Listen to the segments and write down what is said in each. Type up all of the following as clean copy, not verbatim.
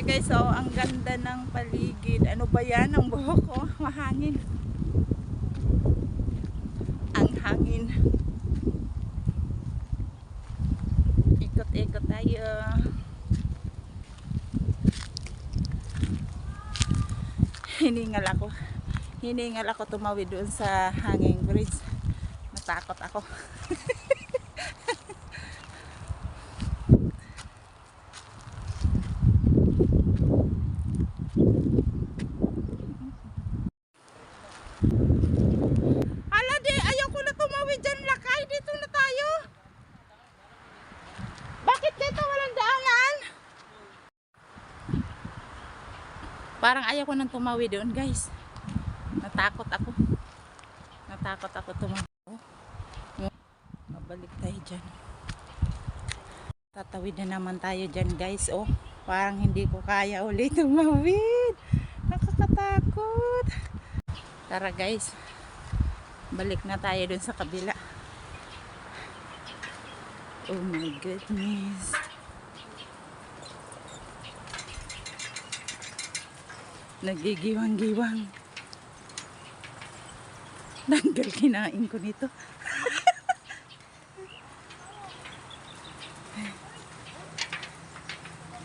niyo guys, oh, ang ganda ng paligid. Ano ba yan? Ang buhok ko, mahangin. Ang hangin. Ikot-ikot tayo. Hiningal ako tumawid doon sa hanging bridge. Natakot ako. Ala di, ayaw ko na tumawid dyan, lakay. Dito na tayo. Bakit dito walang daanan? Parang ayaw ko nang tumawid doon, guys. Natakot ako tumawid. Mabalik tayo dyan. Tatawid na naman tayo dyan, guys. Oh, parang hindi ko kaya ulit tumawid. Nakakatakot. Tara, guys. Balik na tayo dun sa kabila. Oh my goodness. Nagigiwang-giwang. Tanggal kinain ko nito.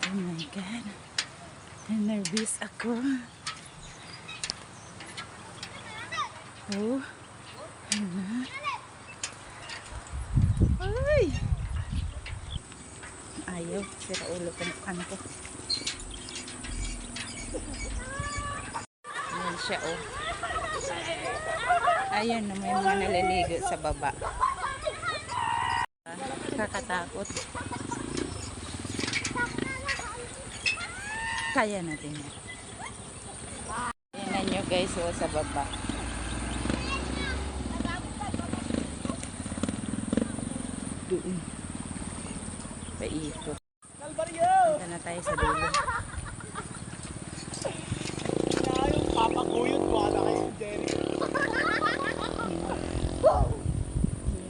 Oh my God. Nervous ako. Oh. Ay. Ayaw. Sira ulo pang ko. Ayan siya, oh. Ayan na, may mga naliligo sa baba. Kakatakot. Kaya natin yan. Ayan nyo guys, oh, sa baba. Doon. Paikot. Punta na tayo sa dulo. Papakuyot ko na kayo, Jerry.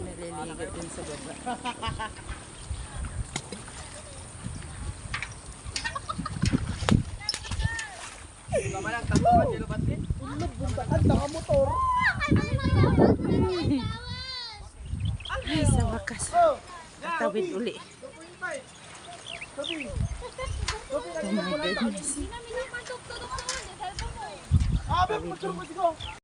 Naliligo dun sa baba. Mamalang tatlo ka, Jello Batli. Buntaan, nakamotor. Ay, sa wakas. Tatawid uli. Oh my goodness. Ah, may picture mo, sigo.